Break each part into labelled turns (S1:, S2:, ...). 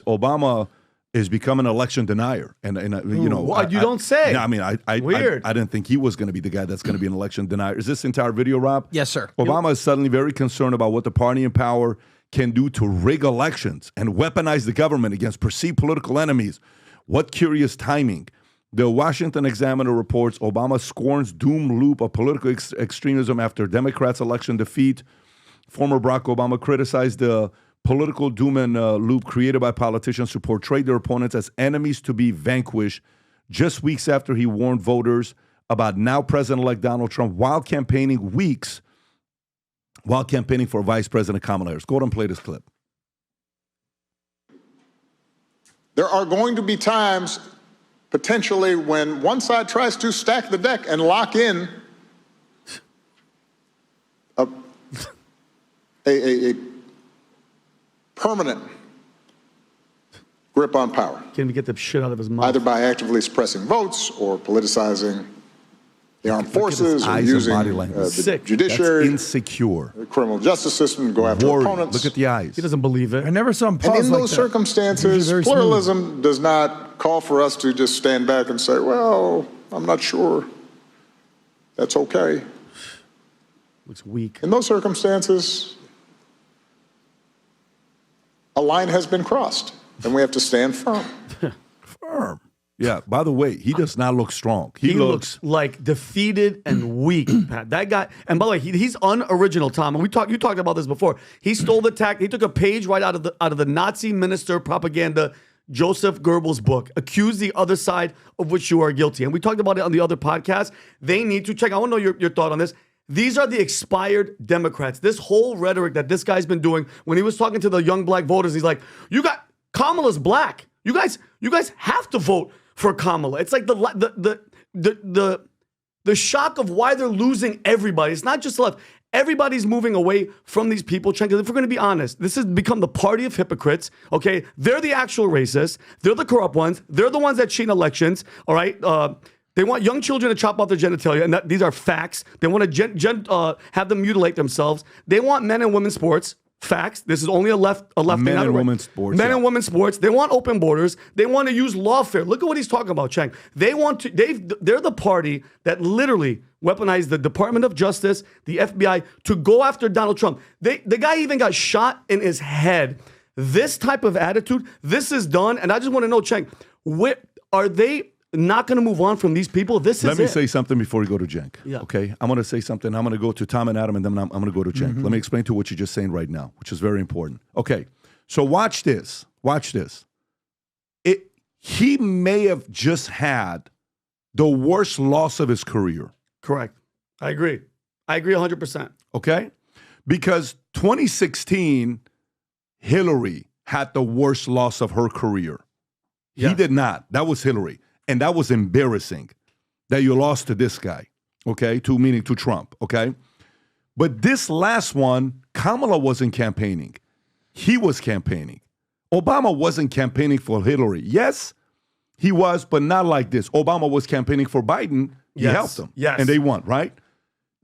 S1: Obama is becoming an election denier, and you know,
S2: what you don't say.
S1: I mean,
S2: Weird.
S1: I didn't think he was going to be the guy that's going to be an election denier. Is this entire video, Rob?
S3: Yes, sir.
S1: Obama is suddenly very concerned about what the party in power can do to rig elections and weaponize the government against perceived political enemies. What curious timing. The Washington Examiner reports Obama scorns doom loop of political extremism after Democrats' election defeat. Former Barack Obama criticized the political doom and loop created by politicians who portrayed their opponents as enemies to be vanquished just weeks after he warned voters about now President-elect Donald Trump while campaigning for Vice President Kamala Harris. Go ahead and play this clip.
S4: There are going to be times potentially when one side tries to stack the deck and lock in a permanent grip on power.
S2: Can't even get the shit out of his mouth.
S4: Either by actively suppressing votes or politicizing the armed forces or using the judiciary,
S1: that's insecure,
S4: the criminal justice system to go after opponents.
S1: Look at the eyes.
S2: He doesn't believe it.
S5: I never saw him pause
S4: And in
S5: like
S4: those
S5: that.
S4: circumstances,
S5: Very
S4: pluralism does not call for us to just stand back and say, well, I'm not sure. That's okay.
S2: Looks weak.
S4: In those circumstances, a line has been crossed, and we have to stand firm.
S1: Firm. Yeah, by the way, he does not look strong.
S2: He looks like defeated and weak, Pat. That guy, and by the way, he's unoriginal, Tom. And you talked about this before. He stole the tack. He took a page right out of the Nazi minister propaganda, Joseph Goebbels' book, accused the other side of which you are guilty. And we talked about it on the other podcast. They need to check. I want to know your thought on this. These are the expired Democrats. This whole rhetoric that this guy's been doing when he was talking to the young black voters, he's like, "You got Kamala's black. You guys have to vote for Kamala." It's like the shock of why they're losing everybody. It's not just left. Everybody's moving away from these people. If we're going to be honest, this has become the party of hypocrites. Okay, they're the actual racists. They're the corrupt ones. They're the ones that cheat elections. All right. They want young children to chop off their genitalia, and these are facts. They want to have them mutilate themselves. They want men and women's sports. Facts. This is only a left thing.
S1: Men and women's sports.
S2: Men and women's sports. They want open borders. They want to use lawfare. Look at what he's talking about, Chang. They're the party that literally weaponized the Department of Justice, the FBI, to go after Donald Trump. The guy even got shot in his head. This type of attitude, this is done. And I just want to know, Chang, are they not going to move on from these people? Let
S1: me say something before we go to Cenk.
S2: Yeah.
S1: Okay, I'm going to say something. I'm going to go to Tom and Adam, and then I'm going to go to Cenk. Let me explain to you what you're just saying right now, which is very important. Okay, so watch this. Watch this. He may have just had the worst loss of his career.
S2: Correct. I agree 100%.
S1: Okay, because 2016, Hillary had the worst loss of her career.
S2: Yeah.
S1: He did not. That was Hillary. And that was embarrassing that you lost to this guy, okay, meaning to Trump, okay? But this last one, Kamala wasn't campaigning. He was campaigning. Obama wasn't campaigning for Hillary. Yes, he was, but not like this. Obama was campaigning for Biden. He helped him.
S2: Yes.
S1: And they won, right?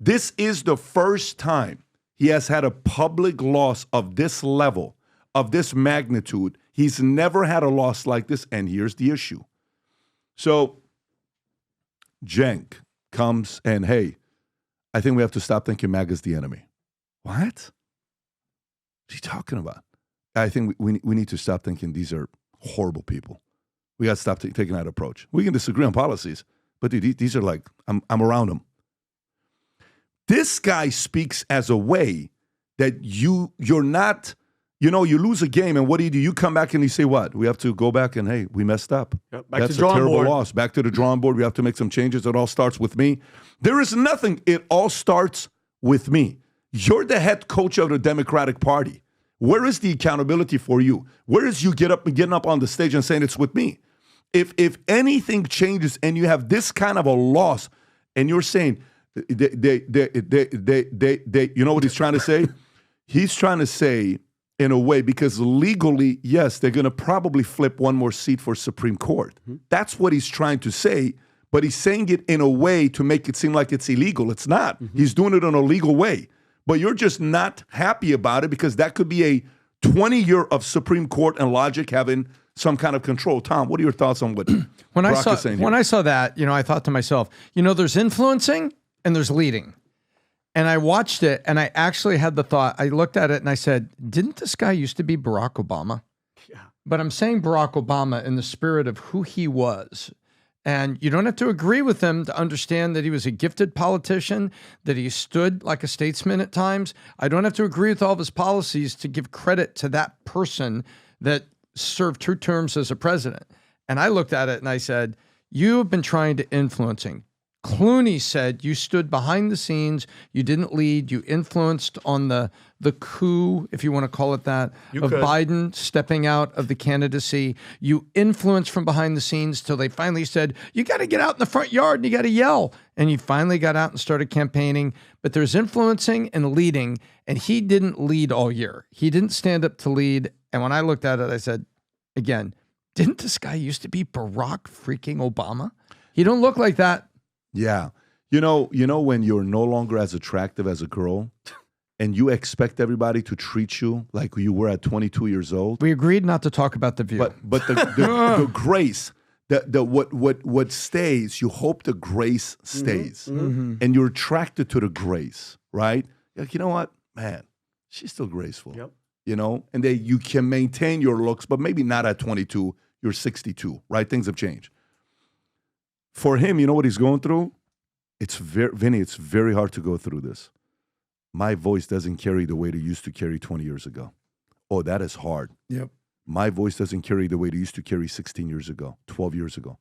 S1: This is the first time he has had a public loss of this level, of this magnitude. He's never had a loss like this, and here's the issue. So Cenk comes and, hey, I think we have to stop thinking MAGA's the enemy. What? What are you talking about? I think we need to stop thinking these are horrible people. We got to stop taking that approach. We can disagree on policies, but dude, these are like, I'm around them. This guy speaks as a way that you're not... You know, you lose a game, and what do? You come back and you say, what? We have to go back and, hey, we messed up.
S2: Yep,
S1: That's a terrible loss. Back to the drawing board. We have to make some changes. It all starts with me. There is nothing. It all starts with me. You're the head coach of the Democratic Party. Where is the accountability for you? Where is you getting up on the stage and saying it's with me? If anything changes and you have this kind of a loss, and you're saying, you know what he's trying to say? He's trying to say, in a way, because legally, yes, they're going to probably flip one more seat for Supreme Court. Mm-hmm. That's what he's trying to say, but he's saying it in a way to make it seem like it's illegal. It's not. Mm-hmm. He's doing it in a legal way, but you're just not happy about it because that could be a 20 years of Supreme Court and logic having some kind of control. Tom, what are your thoughts on what Barack is saying here?
S3: When I saw that, I thought to myself, there's influencing and there's leading. And I watched it and I actually had the thought, I looked at it and I said, didn't this guy used to be Barack Obama? Yeah. But I'm saying Barack Obama in the spirit of who he was. And you don't have to agree with him to understand that he was a gifted politician, that he stood like a statesman at times. I don't have to agree with all of his policies to give credit to that person that served 2 terms as a president. And I looked at it and I said, you have been trying to influencing. Clooney said you stood behind the scenes, you didn't lead, you influenced on the coup, if you want to call it that, Biden stepping out of the candidacy. You influenced from behind the scenes till they finally said, you got to get out in the front yard and you got to yell. And you finally got out and started campaigning. But there's influencing and leading, and he didn't lead all year. He didn't stand up to lead. And when I looked at it, I said, again, didn't this guy used to be Barack freaking Obama? He don't look like that.
S1: Yeah. You know when you're no longer as attractive as a girl and you expect everybody to treat you like you were at 22 years old.
S3: We agreed not to talk about The View.
S1: But the grace, what stays, you hope the grace stays. Mm-hmm. And you're attracted to the grace, right? Like, you know what? Man, she's still graceful. Yep. And you can maintain your looks, but maybe not at 22, you're 62, right? Things have changed. For him, you know what he's going through? Vinny, it's very hard to go through this. My voice doesn't carry the weight it used to carry 20 years ago. Oh, that is hard.
S3: Yep.
S1: My voice doesn't carry the weight it used to carry 16 years ago, 12 years ago.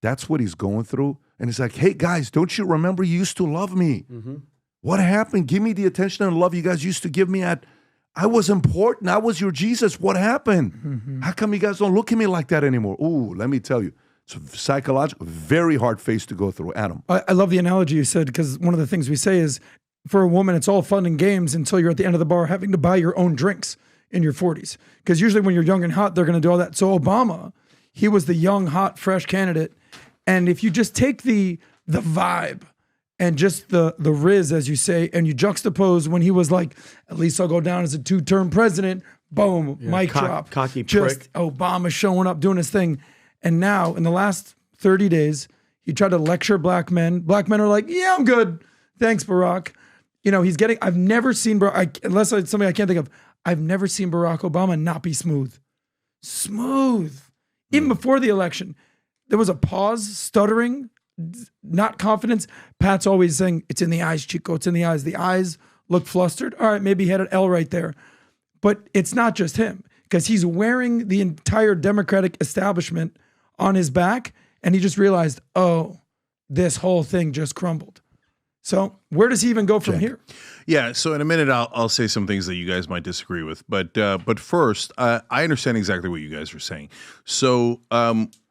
S1: That's what he's going through. And it's like, hey, guys, don't you remember you used to love me? Mm-hmm. What happened? Give me the attention and love you guys used to give me I was important. I was your Jesus. What happened? Mm-hmm. How come you guys don't look at me like that anymore? Ooh, let me tell you. It's psychological, very hard phase to go through. Adam.
S5: I love the analogy you said, because one of the things we say is for a woman, it's all fun and games until you're at the end of the bar having to buy your own drinks in your 40s. Because usually when you're young and hot, they're going to do all that. So Obama, he was the young, hot, fresh candidate. And if you just take the vibe and just the riz, as you say, and you juxtapose when he was like, at least I'll go down as a 2-term president, boom, mic drop.
S2: Cocky
S5: just
S2: prick.
S5: Obama showing up, doing his thing. And now, in the last 30 days, he tried to lecture black men. Black men are like, yeah, I'm good. Thanks, Barack. I've never seen Barack, unless it's something I can't think of, I've never seen Barack Obama not be smooth. Smooth. Even before the election, there was a pause, stuttering, not confidence. Pat's always saying, it's in the eyes, Chico, it's in the eyes. The eyes look flustered. All right, maybe he had an L right there. But it's not just him, because he's wearing the entire Democratic establishment on his back, and he just realized, oh, this whole thing just crumbled. So where does he even go from here?
S6: Yeah, so in a minute I'll say some things that you guys might disagree with, but first I understand exactly what you guys are saying. So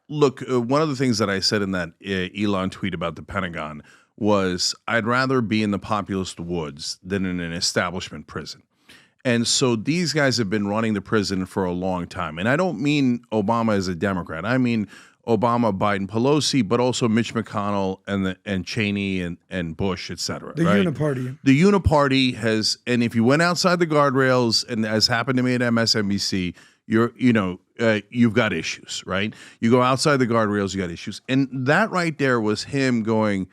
S6: look, one of the things that I said in that Elon tweet about the Pentagon was I'd rather be in the populist woods than in an establishment prison. And so these guys have been running the prison for a long time. And I don't mean Obama as a Democrat. I mean Obama, Biden, Pelosi, but also Mitch McConnell and Cheney and Bush, et cetera.
S5: The uniparty.
S6: The uniparty has, and if you went outside the guardrails, and as happened to me at MSNBC, you've got issues, right? You go outside the guardrails, you got issues. And that right there was him going,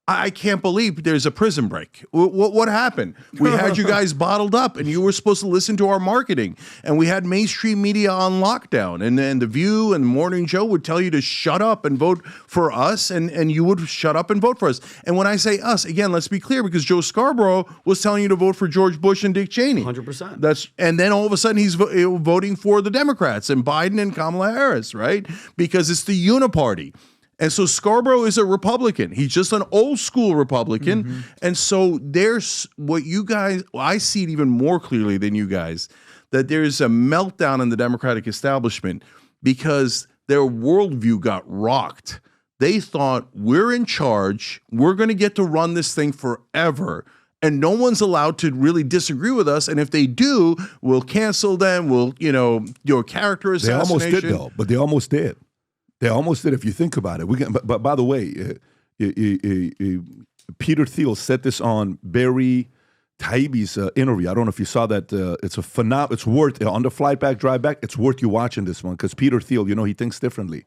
S6: I can't believe there's a prison break. What happened? We had you guys bottled up, and you were supposed to listen to our marketing, and we had mainstream media on lockdown, and then The View and Morning Joe would tell you to shut up and vote for us, and you would shut up and vote for us. And when I say us, again, let's be clear, because Joe Scarborough was telling you to vote for George Bush and Dick Cheney.
S2: 100%.
S6: And then all of a sudden he's voting for the Democrats and Biden and Kamala Harris, right? Because it's the uniparty. And so Scarborough is a Republican. He's just an old school Republican. Mm-hmm. And so there's what you guys, I see it even more clearly than you guys, that there's a meltdown in the Democratic establishment because their worldview got rocked. They thought, we're in charge. We're going to get to run this thing forever. And no one's allowed to really disagree with us. And if they do, we'll cancel them. We'll, your character assassination.
S1: They almost did, though. But they almost did. They almost did, if you think about it. But by the way, Peter Thiel said this on very Taibbi's interview. I don't know if you saw that. It's it's worth, on the flight back, drive back, it's worth you watching this one because Peter Thiel, he thinks differently.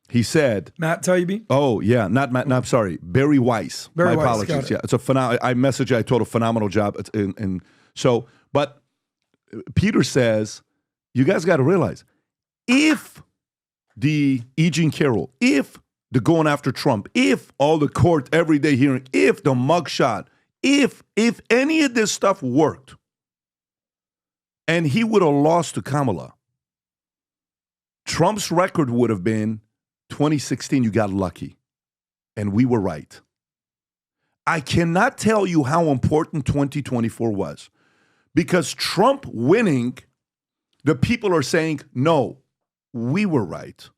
S1: He said,
S5: Matt Taibbi?
S1: oh, yeah, not Matt, no, I'm sorry, Barry Weiss.
S5: Barry
S1: My
S5: Weiss,
S1: apologies.
S5: got it.
S1: Yeah, it's a I messaged you, I told a phenomenal job. But Peter says, you guys got to realize, if the E. Jean Carroll, if the going after Trump, if all the court everyday hearing, if the mugshot, if any of this stuff worked, and he would have lost to Kamala, Trump's record would have been 2016, you got lucky. And we were right. I cannot tell you how important 2024 was. Because Trump winning, the people are saying, no, we were right.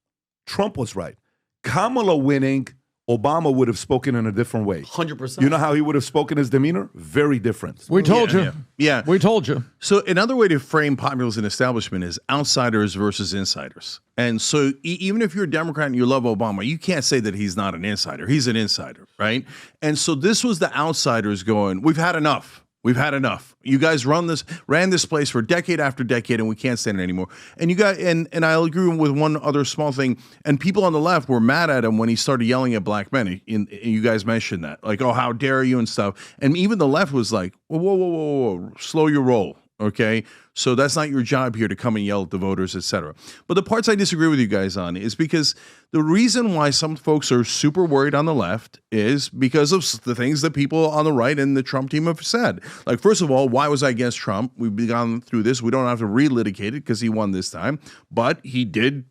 S1: Trump was right. Kamala winning, Obama would have spoken in a different way.
S2: 100%.
S1: You know how he would have spoken his demeanor? Very different.
S3: We told you.
S6: Yeah.
S3: We told you.
S6: So another way to frame populism and establishment is outsiders versus insiders. And so even if you're a Democrat and you love Obama, you can't say that he's not an insider. He's an insider, right? And so this was the outsiders going, we've had enough. We've had enough. You guys ran this place for decade after decade, and we can't stand it anymore. And you got, and I'll agree with one other small thing. And people on the left were mad at him when he started yelling at black men. And you guys mentioned that, like, oh, how dare you and stuff. And even the left was like, whoa, slow your roll. Okay, so that's not your job here to come and yell at the voters, etc. But the parts I disagree with you guys on is because the reason why some folks are super worried on the left is because of the things that people on the right and the Trump team have said. Like, first of all, why was I against Trump? We've gone through this. We don't have to relitigate it because he won this time, but he did.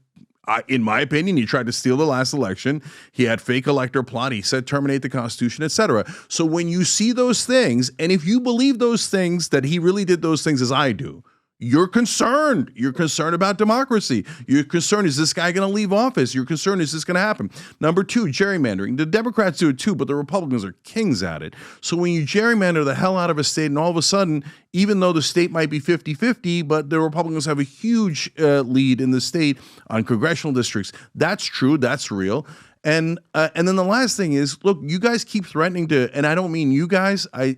S6: In my opinion, he tried to steal the last election. He had fake elector plot. He said terminate the Constitution, etc. So when you see those things, and if you believe those things, that he really did those things as I do, you're concerned. You're concerned about democracy. You're concerned, is this guy going to leave office? You're concerned, is this going to happen? Number two, gerrymandering. The Democrats do it too, but the Republicans are kings at it. So when you gerrymander the hell out of a state, and all of a sudden, even though the state might be 50-50, but the Republicans have a huge lead in the state on congressional districts, that's true. That's real. And then the last thing is, look, you guys keep threatening to, and I don't mean you guys, I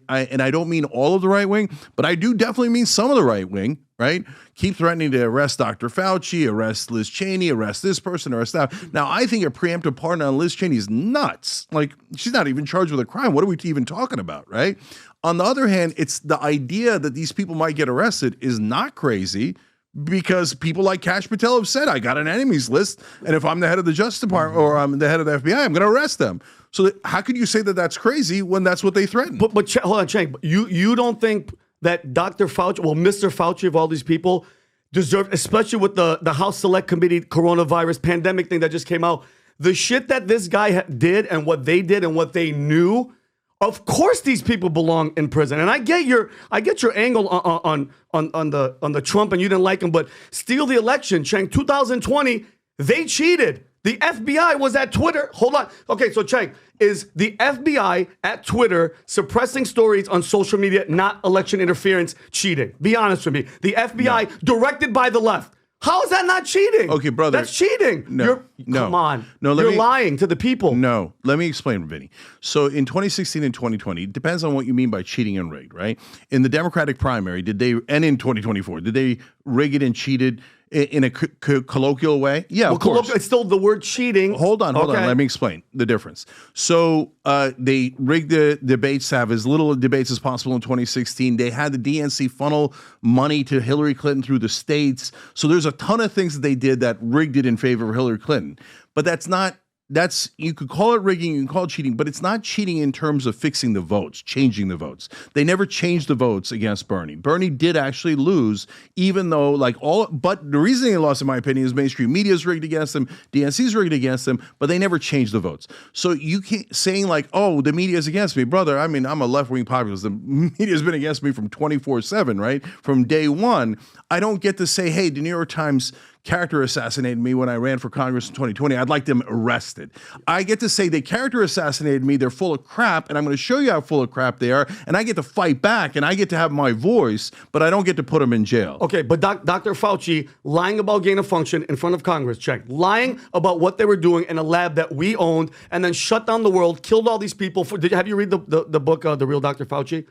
S6: don't mean all of the right wing, but I do definitely mean some of the right wing, right? Keep threatening to arrest Dr. Fauci, arrest Liz Cheney, arrest this person, arrest that. Now, I think a preemptive pardon on Liz Cheney is nuts. Like, she's not even charged with a crime. What are we even talking about, right? On the other hand, it's the idea that these people might get arrested is not crazy. Because people like Kash Patel have said, I got an enemies list, and if I'm the head of the Justice Department or I'm the head of the FBI, I'm going to arrest them. So how could you say that that's crazy when that's what they threaten?
S2: But hold on, Chang. You don't think that Dr. Fauci, well, Mr. Fauci of all these people, deserve, especially with the House Select Committee coronavirus pandemic thing that just came out, the shit that this guy did and what they did and what they knew. Of course, these people belong in prison, and I get your angle on the Trump, and you didn't like him, but steal the election, Chang. 2020, they cheated. The FBI was at Twitter. Hold on. Okay, so Chang, is the FBI at Twitter suppressing stories on social media not election interference cheating? Be honest with me. The FBI directed by the left. How is that not cheating?
S6: Okay, brother.
S2: That's cheating. Come on. You're lying to the people.
S6: No, let me explain, Vinny. So in 2016 and 2020, it depends on what you mean by cheating and rigged, right? In the Democratic primary, and in 2024, did they rig it and cheated in a colloquial way? Yeah, of course.
S2: It's still the word cheating.
S6: Hold on. Let me explain the difference. So they rigged the debates to have as little debates as possible in 2016. They had the DNC funnel money to Hillary Clinton through the states. So there's a ton of things that they did that rigged it in favor of Hillary Clinton. But you could call it rigging, you can call it cheating, but it's not cheating in terms of fixing the votes, changing the votes. They never changed the votes against Bernie. Bernie did actually lose, even though but the reason he lost, in my opinion, is mainstream media's rigged against them, DNC's rigged against them, but they never changed the votes. So you can't saying like, oh, the media's against me. Brother, I mean, I'm a left-wing populist. The media's been against me from 24/7, right? From day one. I don't get to say, hey, the New York Times character assassinated me when I ran for Congress in 2020. I'd like them arrested. I get to say they character assassinated me. They're full of crap, and I'm going to show you how full of crap they are. And I get to fight back, and I get to have my voice, but I don't get to put them in jail.
S2: Okay, but Dr. Fauci lying about gain of function in front of Congress, check. Lying about what they were doing in a lab that we owned, and then shut down the world, killed all these people. Have you read the book, The Real Dr. Fauci?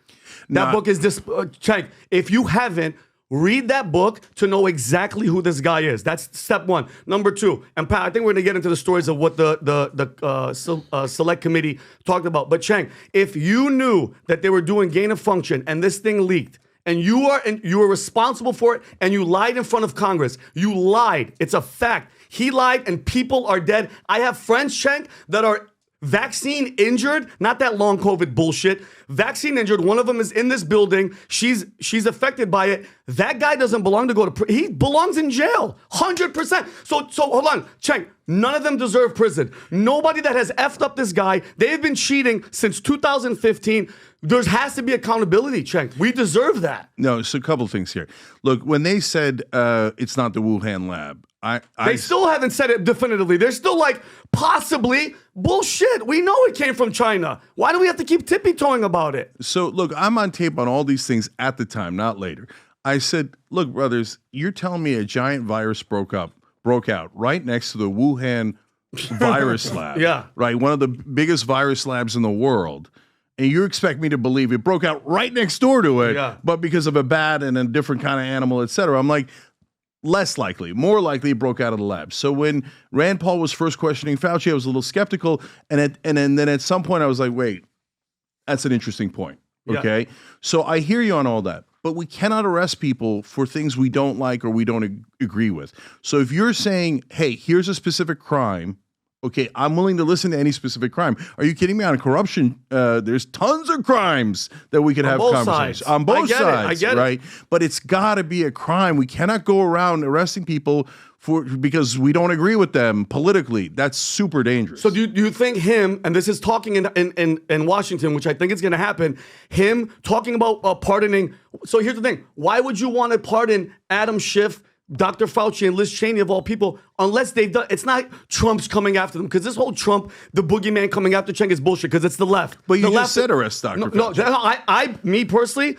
S2: That book is this. Check. If you haven't, read that book to know exactly who this guy is. That's step one. Number two, and Pat, I think we're going to get into the stories of what the select committee talked about. But Cheng, if you knew that they were doing gain of function and this thing leaked, and you were responsible for it, and you lied in front of Congress, you lied. It's a fact. He lied, and people are dead. I have friends, Cheng, that are vaccine injured, not that long COVID bullshit. Vaccine injured. One of them is in this building. She's affected by it. That guy doesn't belong to go to prison. He belongs in jail, 100%. So hold on, Cheng. None of them deserve prison. Nobody that has effed up this guy. They've been cheating since 2015. There has to be accountability, Cheng. We deserve that.
S6: No, so a couple of things here. Look, when they said it's not the Wuhan lab,
S2: They still haven't said it definitively. They're still like, possibly. Bullshit. We know it came from China. Why do we have to keep tippy-toeing about it?
S6: So, look, I'm on tape on all these things at the time, not later. I said, look, brothers, you're telling me a giant virus broke out right next to the Wuhan virus lab.
S2: Yeah.
S6: Right? One of the biggest virus labs in the world. And you expect me to believe it broke out right next door to it, but because of a bat and a different kind of animal, et cetera. I'm like, less likely. More likely it broke out of the lab. So when Rand Paul was first questioning Fauci, I was a little skeptical. And then at some point I was like, wait, that's an interesting point. Okay? Yeah. So I hear you on all that. But we cannot arrest people for things we don't like or we don't agree with. So if you're saying, hey, here's a specific crime, okay, I'm willing to listen to any specific crime. Are you kidding me? On corruption, there's tons of crimes that we could have conversations on both sides. I get it. Right? But it's got to be a crime. We cannot go around arresting people because we don't agree with them politically. That's super dangerous.
S2: So do you think him, and this is talking in Washington, which I think is going to happen, him talking about pardoning. So here's the thing. Why would you want to pardon Adam Schiff, Dr. Fauci, and Liz Cheney, of all people, unless they've done, it's not Trump's coming after them, because this whole Trump, the boogeyman coming after Cheng is bullshit, because it's the left.
S6: But you
S2: the
S6: just
S2: left,
S6: said arrest Dr. Fauci.
S2: No, me personally,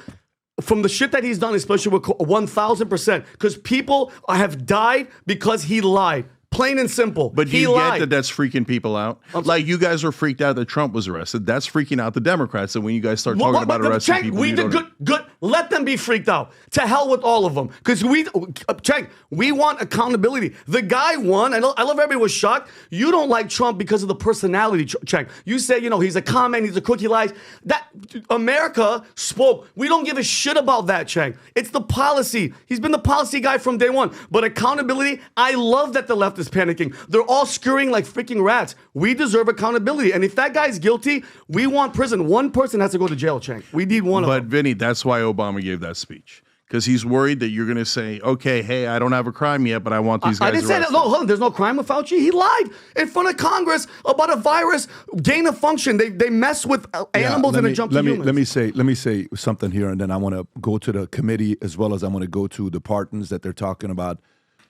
S2: from the shit that he's done, especially with 1,000%, because people have died because he lied. Plain and simple.
S6: But do you get that that's freaking people out? Like, you guys are freaked out that Trump was arrested. That's freaking out the Democrats. And when you guys start talking about arresting people,
S2: we did good. Let them be freaked out. To hell with all of them. Because we want accountability. The guy won. I love everybody was shocked. You don't like Trump because of the personality, Cheng. You say, he's a con man, he's a crook, he lies. That America spoke. We don't give a shit about that, Cheng. It's the policy. He's been the policy guy from day one. But accountability, I love that the left is panicking. They're all scurrying like freaking rats. We deserve accountability. And if that guy's guilty, we want prison. One person has to go to jail, Cheng. We need one of them.
S6: But Vinny, that's why Obama gave that speech. Because he's worried that you're going to say, okay, hey, I don't have a crime yet, but I want these guys arrested. I didn't say that.
S2: No, hold on. There's no crime with Fauci. He lied in front of Congress about a virus, gain of function. They mess with animals and it jumps to humans.
S1: Let me say something here, and then I want to go to the committee as well as I want to go to the pardons that they're talking about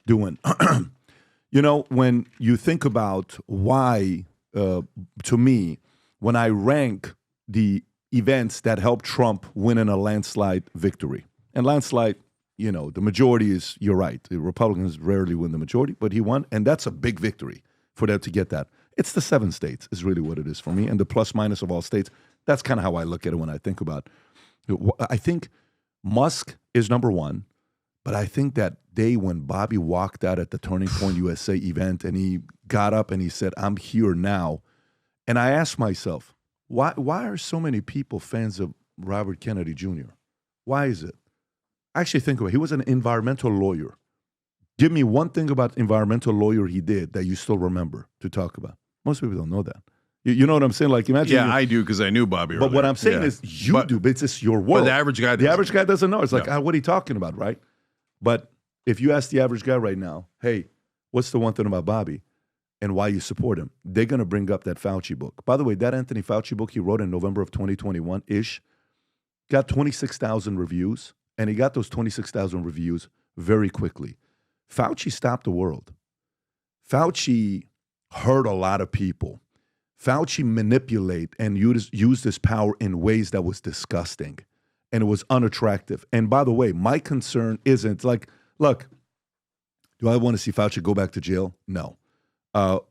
S1: doing. When you think about why, to me, when I rank the events that helped Trump win in a landslide victory, and landslide, the majority is, you're right, the Republicans rarely win the majority, but he won, and that's a big victory for them to get that. It's the 7 states is really what it is for me, and the plus minus of all states. That's kind of how I look at it when I think about it. I think Musk is number one. But I think that day when Bobby walked out at the Turning Point USA event and he got up and he said, I'm here now. And I asked myself, why are so many people fans of Robert Kennedy Jr.? Why is it? Actually think about it. He was an environmental lawyer. Give me one thing about environmental lawyer he did that you still remember to talk about. Most people don't know that. You know what I'm saying? Like, imagine.
S6: Yeah, I do, because I knew Bobby earlier.
S1: But what I'm saying is you do, but it's just your world.
S6: But the average guy
S1: doesn't know. It's like, what are you talking about, right? But if you ask the average guy right now, hey, what's the one thing about Bobby and why you support him? They're going to bring up that Fauci book. By the way, that Anthony Fauci book he wrote in November of 2021-ish got 26,000 reviews, and he got those 26,000 reviews very quickly. Fauci stopped the world. Fauci hurt a lot of people. Fauci manipulate and use this power in ways that was disgusting, and it was unattractive. And by the way, my concern isn't like, look, do I want to see Fauci go back to jail? No.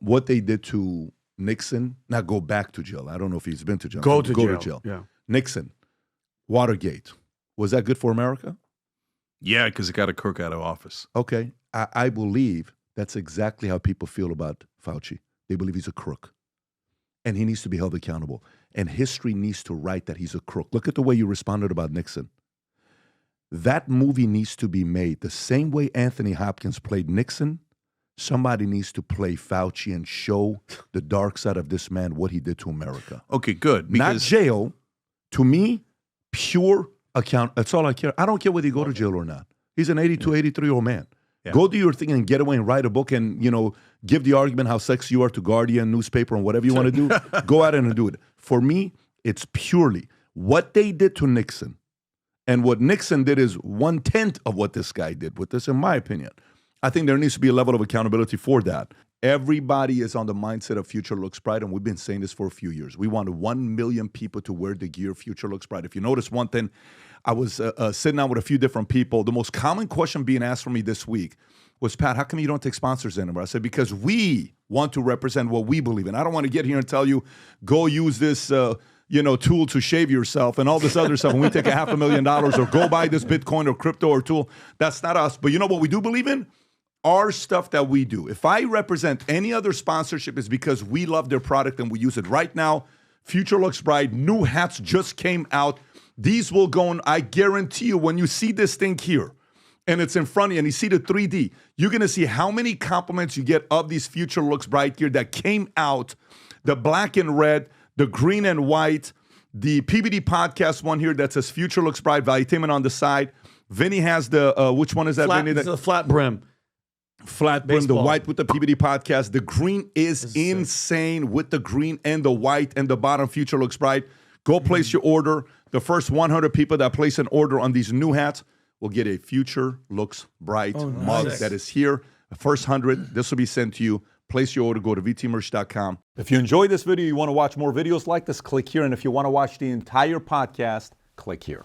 S1: What they did to Nixon, not go back to jail. I don't know if he's been to jail.
S2: Go to jail. Yeah.
S1: Nixon, Watergate. Was that good for America?
S6: Yeah, because it got a crook out of office.
S1: Okay. I believe that's exactly how people feel about Fauci. They believe he's a crook. And he needs to be held accountable. And history needs to write that he's a crook. Look at the way you responded about Nixon. That movie needs to be made the same way Anthony Hopkins played Nixon. Somebody needs to play Fauci and show the dark side of this man, what he did to America.
S6: Okay, good.
S1: Not jail. To me, pure account. That's all I care. I don't care whether you go to jail or not. He's an 82, 83-year-old man. Yeah. Go do your thing and get away and write a book and, give the argument how sexy you are to Guardian, newspaper, and whatever you want to do. Go out and do it. For me, it's purely what they did to Nixon. And what Nixon did is 1/10 of what this guy did with this, in my opinion. I think there needs to be a level of accountability for that. Everybody is on the mindset of future looks bright, and we've been saying this for a few years. We want 1 million people to wear the gear future looks bright. If you notice one thing, I was sitting down with a few different people. The most common question being asked for me this week was, Pat, how come you don't take sponsors anymore? I said, because we want to represent what we believe in. I don't want to get here and tell you, go use this tool to shave yourself and all this other stuff, and we take $500,000 or go buy this Bitcoin or crypto or tool. That's not us. But you know what we do believe in? Our stuff that we do. If I represent any other sponsorship, it's because we love their product and we use it. Right now, Future Looks Bright, new hats just came out. These will go on. I guarantee you, when you see this thing here, and it's in front of you, and you see the 3D, you're going to see how many compliments you get of these Future Looks Bright gear that came out, the black and red, the green and white, the PBD Podcast one here that says Future Looks Bright, Valuetainment on the side. Vinny has the, which one is that, Vinny?
S2: It's a flat brim.
S1: Flat brim, the white with the PBD Podcast. The green is insane with the green and the white and the bottom Future Looks Bright. Go place your order. The first 100 people that place an order on these new hats will get a Future Looks Bright mug that is here. The first 100, this will be sent to you. Place your order. Go to vtmerch.com.
S7: If you enjoyed this video, you want to watch more videos like this, click here. And if you want to watch the entire podcast, click here.